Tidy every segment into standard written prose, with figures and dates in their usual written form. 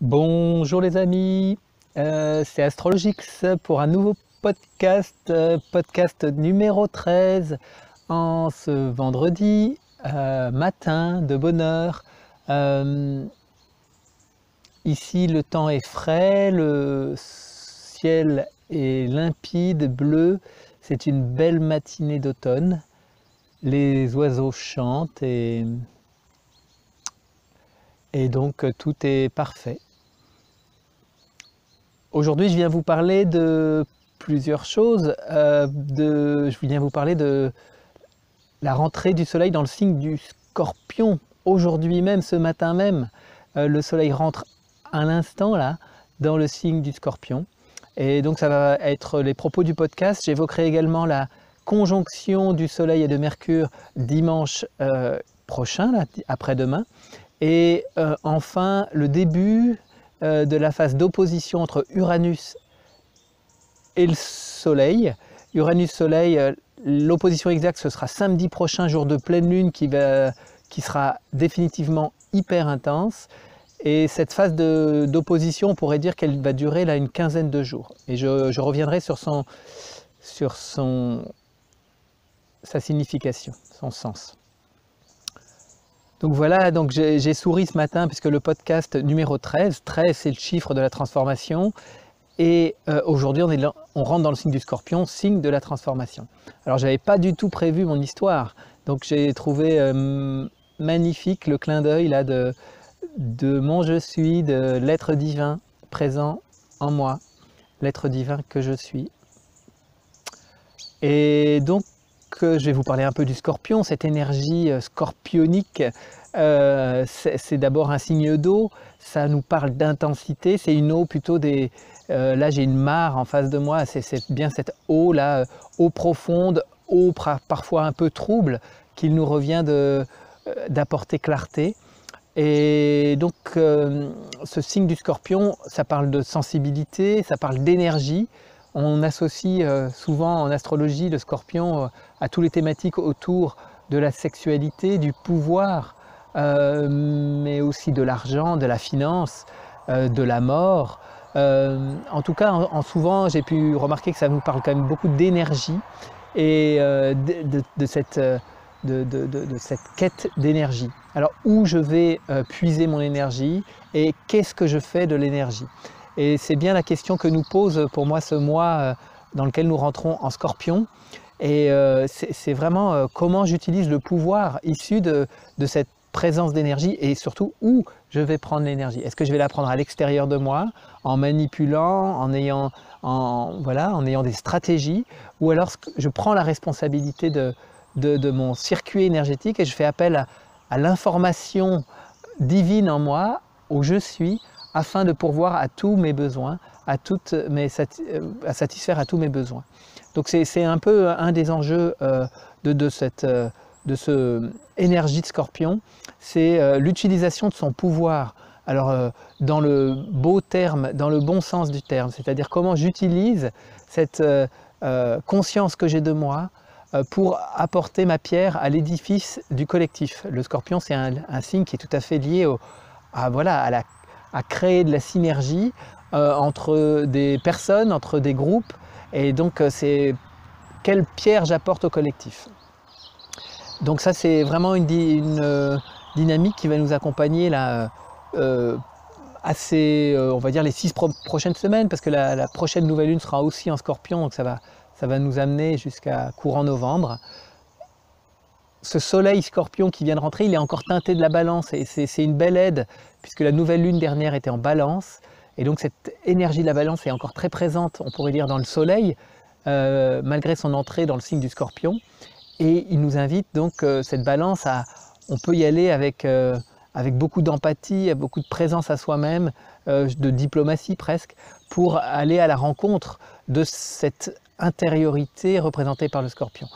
Bonjour les amis, c'est Astrologix pour un nouveau podcast, podcast numéro 13 en ce vendredi matin de bonne heure. Ici le temps est frais, le ciel est limpide, bleu, c'est une belle matinée d'automne. Les oiseaux chantent et donc tout est parfait. Aujourd'hui, je viens vous parler de plusieurs choses. Je viens vous parler de la rentrée du soleil dans le signe du Scorpion. Aujourd'hui même, ce matin même, le soleil rentre à l'instant là dans le signe du Scorpion. Et donc ça va être les propos du podcast. J'évoquerai également la conjonction du soleil et de Mercure dimanche prochain, là, après-demain. Et enfin, le début de la phase d'opposition entre Uranus et le Soleil. Uranus-Soleil, l'opposition exacte, ce sera samedi prochain, jour de pleine lune, qui sera définitivement hyper intense. Et cette phase d'opposition, on pourrait dire qu'elle va durer là une quinzaine de jours. Et je reviendrai sur sa signification, son sens. Donc voilà, donc j'ai souri ce matin puisque le podcast numéro 13 c'est le chiffre de la transformation. Et aujourd'hui on rentre dans le signe du Scorpion, signe de la transformation. Alors j'avais pas du tout prévu mon histoire, donc j'ai trouvé magnifique le clin d'œil là de mon je suis, de l'être divin présent en moi, l'être divin que je suis. Et donc je vais vous parler un peu du Scorpion, cette énergie scorpionique. C'est d'abord un signe d'eau, ça nous parle d'intensité, c'est une eau plutôt là j'ai une mare en face de moi, c'est bien cette eau là, eau profonde, eau parfois un peu trouble, qu'il nous revient d'apporter clarté. Et donc ce signe du Scorpion, ça parle de sensibilité, ça parle d'énergie. On associe souvent en astrologie le Scorpion à toutes les thématiques autour de la sexualité, du pouvoir, mais aussi de l'argent, de la finance, de la mort. En tout cas, souvent, j'ai pu remarquer que ça nous parle quand même beaucoup d'énergie et de cette quête d'énergie. Alors, où je vais puiser mon énergie et qu'est-ce que je fais de l'énergie? Et c'est bien la question que nous pose pour moi ce mois dans lequel nous rentrons en Scorpion. Et c'est vraiment comment j'utilise le pouvoir issu de cette présence d'énergie et surtout où je vais prendre l'énergie. Est-ce que je vais la prendre à l'extérieur de moi, en manipulant, en ayant des stratégies, ou alors je prends la responsabilité de mon circuit énergétique et je fais appel à l'information divine en moi, au je suis, afin de pourvoir à tous mes besoins, à satisfaire à tous mes besoins. Donc c'est un peu un des enjeux de cette énergie de Scorpion, c'est l'utilisation de son pouvoir. Alors dans le beau terme, dans le bon sens du terme, c'est-à-dire comment j'utilise cette conscience que j'ai de moi pour apporter ma pierre à l'édifice du collectif. Le Scorpion, c'est un signe qui est tout à fait lié à créer de la synergie entre des personnes, entre des groupes, et donc c'est quelle pierre j'apporte au collectif. Donc ça c'est vraiment une dynamique qui va nous accompagner là, on va dire les 6 prochaines semaines, parce que la prochaine nouvelle lune sera aussi en Scorpion, donc ça va nous amener jusqu'à courant novembre. Ce soleil Scorpion qui vient de rentrer, il est encore teinté de la balance et c'est une belle aide puisque la nouvelle lune dernière était en balance et donc cette énergie de la balance est encore très présente, on pourrait dire, dans le soleil malgré son entrée dans le signe du Scorpion, et il nous invite donc cette balance on peut y aller avec beaucoup d'empathie, beaucoup de présence à soi-même, de diplomatie presque, pour aller à la rencontre de cette intériorité représentée par le Scorpion.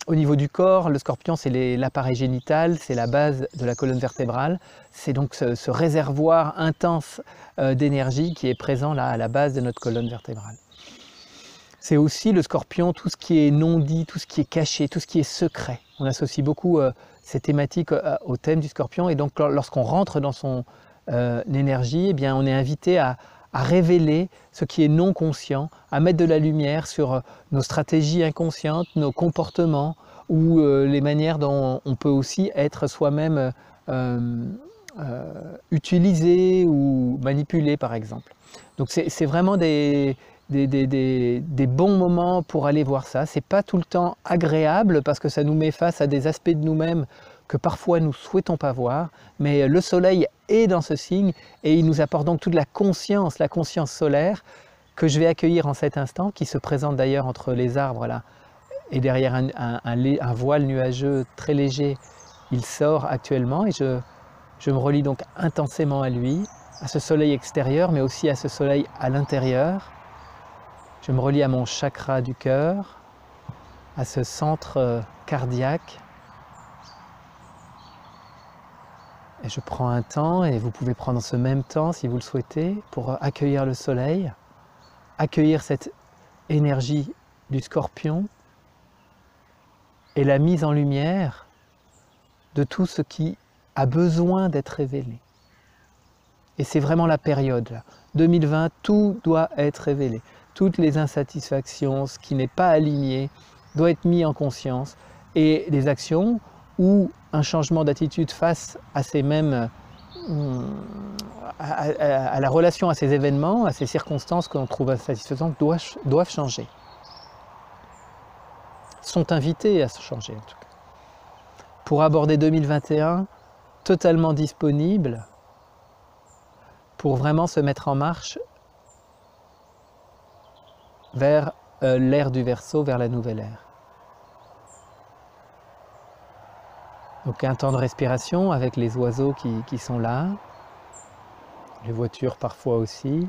Au niveau du corps, le Scorpion, c'est l'appareil génital, c'est la base de la colonne vertébrale. C'est donc ce réservoir intense d'énergie qui est présent là à la base de notre colonne vertébrale. C'est aussi le Scorpion, tout ce qui est non dit, tout ce qui est caché, tout ce qui est secret. On associe beaucoup ces thématiques au thème du Scorpion, et donc lorsqu'on rentre dans son l'énergie, eh bien, on est invité à révéler ce qui est non conscient, à mettre de la lumière sur nos stratégies inconscientes, nos comportements ou les manières dont on peut aussi être soi-même utilisé ou manipulé par exemple. Donc c'est vraiment des bons moments pour aller voir ça. C'est pas tout le temps agréable parce que ça nous met face à des aspects de nous-mêmes que parfois nous ne souhaitons pas voir, mais le soleil est dans ce signe et il nous apporte donc toute la conscience solaire que je vais accueillir en cet instant, qui se présente d'ailleurs entre les arbres là, et derrière un voile nuageux très léger, il sort actuellement et je me relie donc intensément à lui, à ce soleil extérieur, mais aussi à ce soleil à l'intérieur. Je me relie à mon chakra du cœur, à ce centre cardiaque. Et je prends un temps, et vous pouvez prendre ce même temps si vous le souhaitez, pour accueillir le soleil, accueillir cette énergie du scorpion et la mise en lumière de tout ce qui a besoin d'être révélé. Et c'est vraiment la période là. 2020, tout doit être révélé. Toutes les insatisfactions, ce qui n'est pas aligné, doit être mis en conscience. Et les actions ou un changement d'attitude face à ces mêmes, à la relation à ces événements, à ces circonstances que l'on trouve insatisfaisantes, doivent changer. Sont invités à se changer en tout cas. Pour aborder 2021, totalement disponible pour vraiment se mettre en marche vers l'ère du Verseau, vers la nouvelle ère. Donc un temps de respiration avec les oiseaux qui sont là, les voitures parfois aussi,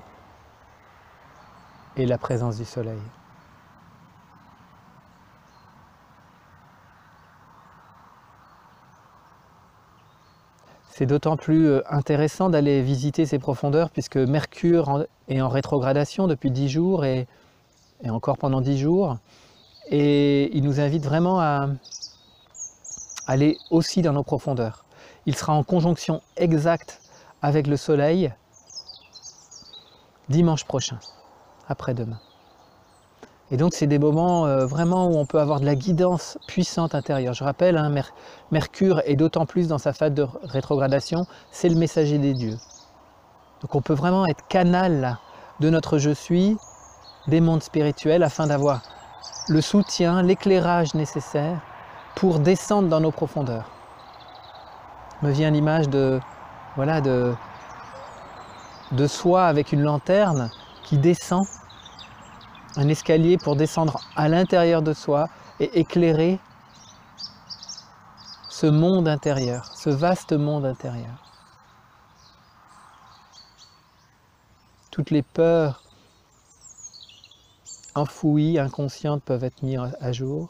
et la présence du soleil. C'est d'autant plus intéressant d'aller visiter ces profondeurs puisque Mercure est en rétrogradation depuis 10 jours et encore pendant 10 jours. Et il nous invite vraiment à aller aussi dans nos profondeurs. Il sera en conjonction exacte avec le Soleil dimanche prochain, après-demain. Et donc c'est des moments vraiment où on peut avoir de la guidance puissante intérieure. Je rappelle, hein, Mercure est d'autant plus dans sa phase de rétrogradation, c'est le messager des dieux. Donc on peut vraiment être canal là, de notre je suis, des mondes spirituels, afin d'avoir le soutien, l'éclairage nécessaire pour descendre dans nos profondeurs. Me vient l'image de, voilà, de soi avec une lanterne qui descend, un escalier pour descendre à l'intérieur de soi et éclairer ce monde intérieur, ce vaste monde intérieur. Toutes les peurs enfouies, inconscientes peuvent être mises à jour.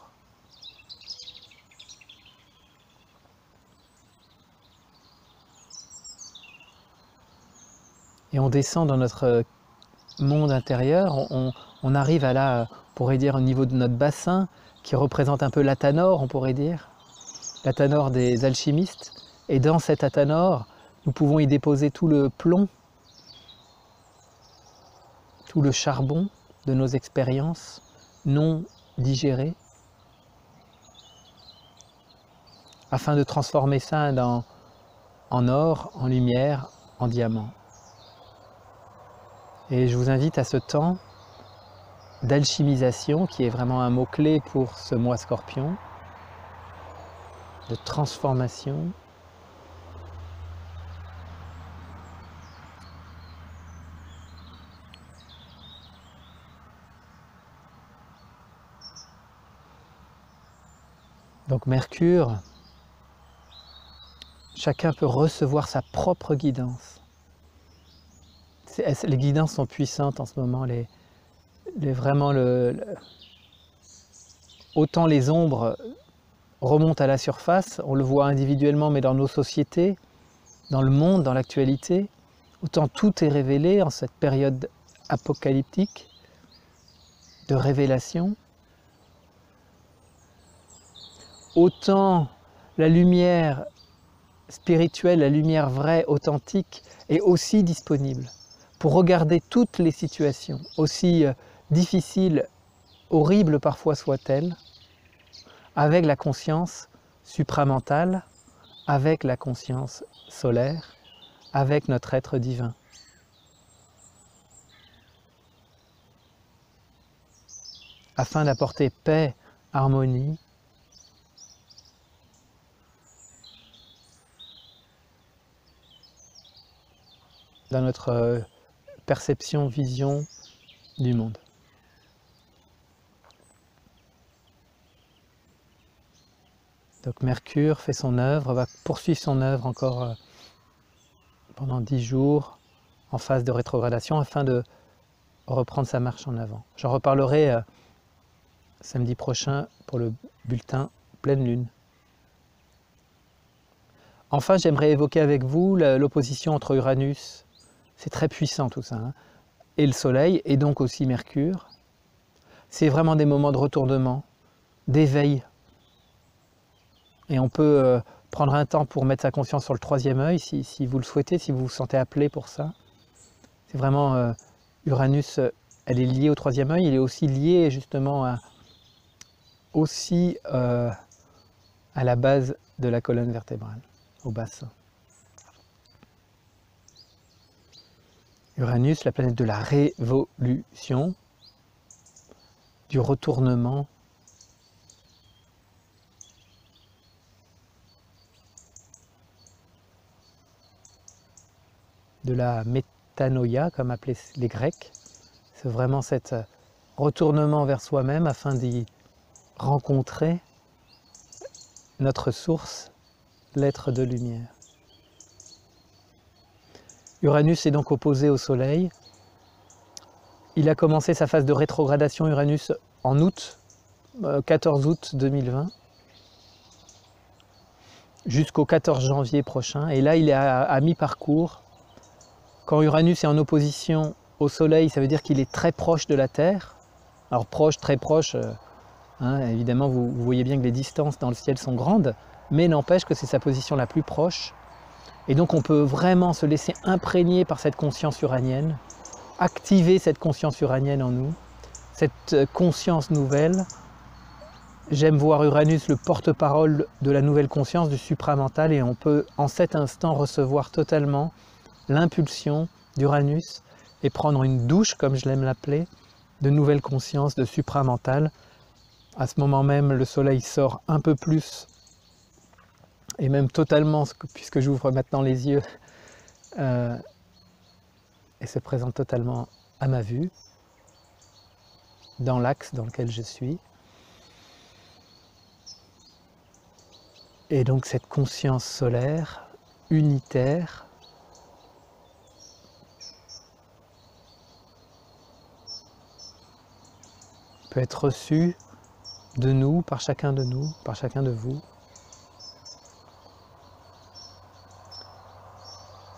Et on descend dans notre monde intérieur, on arrive à là, on pourrait dire au niveau de notre bassin, qui représente un peu l'athanor, on pourrait dire, l'athanor des alchimistes. Et dans cet athanor, nous pouvons y déposer tout le plomb, tout le charbon de nos expériences non digérées, afin de transformer ça en or, en lumière, en diamant. Et je vous invite à ce temps d'alchimisation, qui est vraiment un mot-clé pour ce mois Scorpion, de transformation, donc Mercure, chacun peut recevoir sa propre guidance. Les guidances sont puissantes en ce moment, vraiment autant les ombres remontent à la surface, on le voit individuellement mais dans nos sociétés, dans le monde, dans l'actualité, autant tout est révélé en cette période apocalyptique de révélation. Autant la lumière spirituelle, la lumière vraie, authentique, est aussi disponible pour regarder toutes les situations, aussi difficiles, horribles parfois soient-elles, avec la conscience supramentale, avec la conscience solaire, avec notre être divin. Afin d'apporter paix, harmonie, dans notre perception, vision du monde. Donc Mercure fait son œuvre, va poursuivre son œuvre encore pendant 10 jours en phase de rétrogradation afin de reprendre sa marche en avant. J'en reparlerai samedi prochain pour le bulletin pleine lune. Enfin, j'aimerais évoquer avec vous l'opposition entre Uranus, c'est très puissant tout ça, hein, et le Soleil, et donc aussi Mercure. C'est vraiment des moments de retournement, d'éveil. Et on peut prendre un temps pour mettre sa conscience sur le troisième œil, si vous le souhaitez, si vous vous sentez appelé pour ça. C'est vraiment, Uranus, elle est liée au troisième œil, il est aussi lié justement à la base de la colonne vertébrale, au bassin. Uranus, la planète de la révolution, du retournement, de la métanoïa, comme appelaient les Grecs. C'est vraiment cet retournement vers soi-même afin d'y rencontrer notre source, l'être de lumière. Uranus est donc opposé au Soleil. Il a commencé sa phase de rétrogradation, Uranus, en août, 14 août 2020, jusqu'au 14 janvier prochain. Et là, il est à mi-parcours. Quand Uranus est en opposition au Soleil, ça veut dire qu'il est très proche de la Terre. Alors proche, très proche, hein, évidemment, vous voyez bien que les distances dans le ciel sont grandes, mais n'empêche que c'est sa position la plus proche. Et donc on peut vraiment se laisser imprégner par cette conscience uranienne, activer cette conscience uranienne en nous, cette conscience nouvelle. J'aime voir Uranus le porte-parole de la nouvelle conscience, du supramental, et on peut en cet instant recevoir totalement l'impulsion d'Uranus et prendre une douche, comme je l'aime l'appeler, de nouvelle conscience, de supramental. À ce moment même, le Soleil sort un peu plus, et même totalement, puisque j'ouvre maintenant les yeux, et se présente totalement à ma vue, dans l'axe dans lequel je suis. Et donc cette conscience solaire, unitaire, peut être reçue de nous, par chacun de nous, par chacun de vous,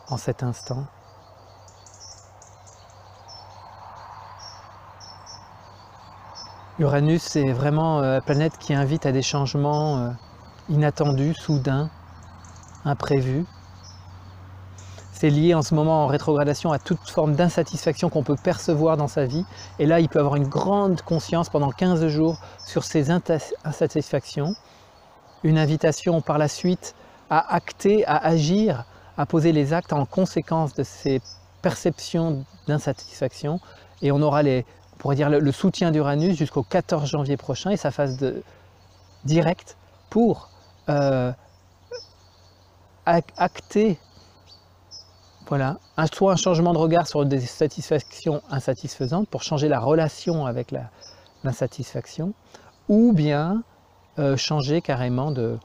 en cet instant. Uranus, c'est vraiment la planète qui invite à des changements inattendus, soudains, imprévus. C'est lié en ce moment en rétrogradation à toute forme d'insatisfaction qu'on peut percevoir dans sa vie. Et là, il peut avoir une grande conscience pendant 15 jours sur ces insatisfactions. Une invitation par la suite à acter, à agir, à poser les actes en conséquence de ces perceptions d'insatisfaction. Et on aura on pourrait dire le soutien d'Uranus jusqu'au 14 janvier prochain et sa phase directe pour acter, voilà, soit un changement de regard sur des satisfactions insatisfaisantes pour changer la relation avec l'insatisfaction, ou bien changer carrément de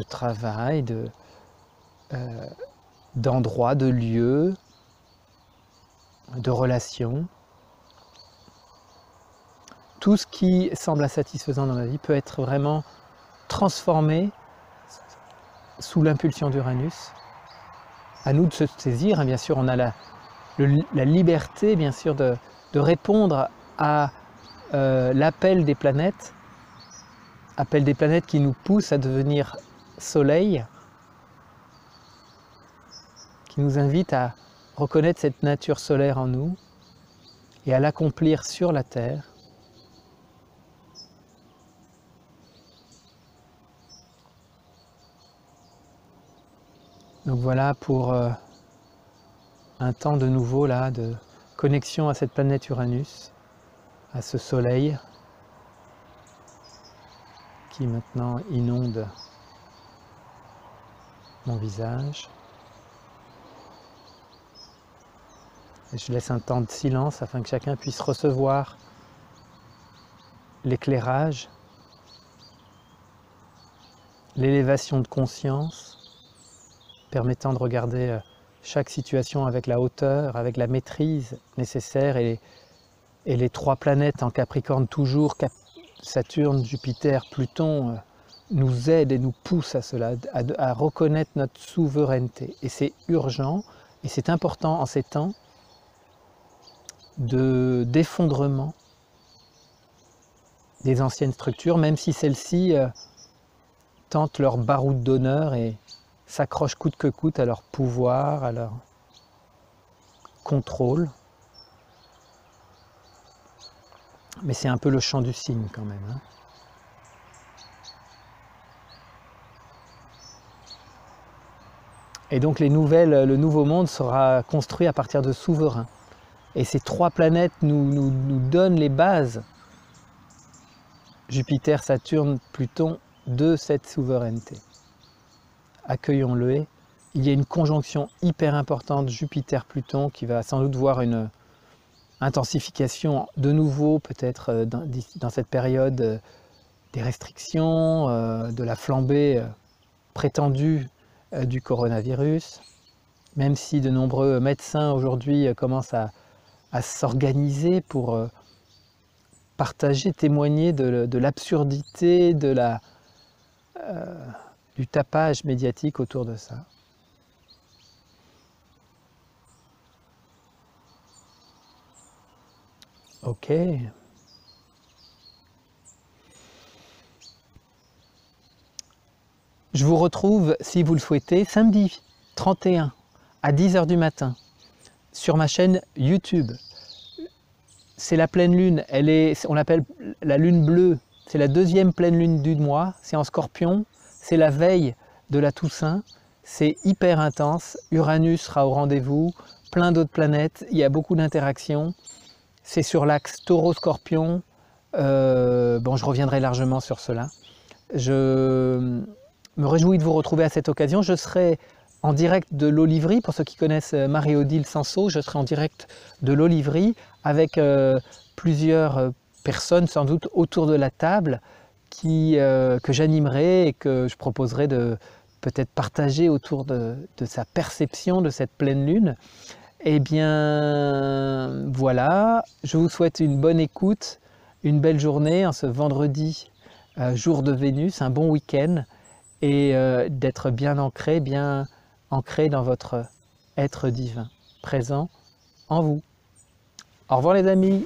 travail, d'endroit, de lieu, de relation. Tout ce qui semble insatisfaisant dans ma vie peut être vraiment transformé sous l'impulsion d'Uranus. À nous de se saisir, hein, bien sûr, on a la liberté, bien sûr, de répondre à l'appel des planètes appelle des planètes qui nous poussent à devenir soleil, qui nous invitent à reconnaître cette nature solaire en nous et à l'accomplir sur la Terre. Donc voilà pour un temps de nouveau là, de connexion à cette planète Uranus, à ce soleil qui maintenant inonde mon visage. Et je laisse un temps de silence afin que chacun puisse recevoir l'éclairage, l'élévation de conscience, permettant de regarder chaque situation avec la hauteur, avec la maîtrise nécessaire, et les 3 planètes en Capricorne toujours, Saturne, Jupiter, Pluton, nous aident et nous poussent à cela, à reconnaître notre souveraineté. Et c'est urgent, et c'est important en ces temps d'effondrement des anciennes structures, même si celles-ci tentent leur baroud d'honneur et s'accrochent coûte que coûte à leur pouvoir, à leur contrôle. Mais c'est un peu le chant du cygne quand même. Hein. Et donc le nouveau monde sera construit à partir de souverains. Et ces 3 planètes nous donnent les bases, Jupiter, Saturne, Pluton, de cette souveraineté. Accueillons-le. Il y a une conjonction hyper importante Jupiter-Pluton qui va sans doute voir une intensification de nouveau, peut-être dans cette période des restrictions, de la flambée prétendue du coronavirus, même si de nombreux médecins aujourd'hui commencent à s'organiser pour partager, témoigner de l'absurdité, du tapage médiatique autour de ça. Ok. Je vous retrouve, si vous le souhaitez, samedi 31 à 10 h du matin sur ma chaîne YouTube. C'est la pleine lune, on l'appelle la lune bleue, c'est la 2e pleine lune du mois, c'est en Scorpion, c'est la veille de la Toussaint, c'est hyper intense, Uranus sera au rendez-vous, plein d'autres planètes, il y a beaucoup d'interactions, c'est sur l'axe Taureau-Scorpion, bon je reviendrai largement sur cela. Je me réjouis de vous retrouver à cette occasion, je serai en direct de l'Olivry, pour ceux qui connaissent Marie-Odile Sanso, je serai en direct de l'Olivry avec plusieurs personnes sans doute autour de la table que j'animerai et que je proposerai de peut-être partager autour de sa perception de cette pleine lune. Eh bien voilà, je vous souhaite une bonne écoute, une belle journée en ce vendredi, jour de Vénus, un bon week-end et d'être bien ancré dans votre être divin, présent en vous. Au revoir les amis.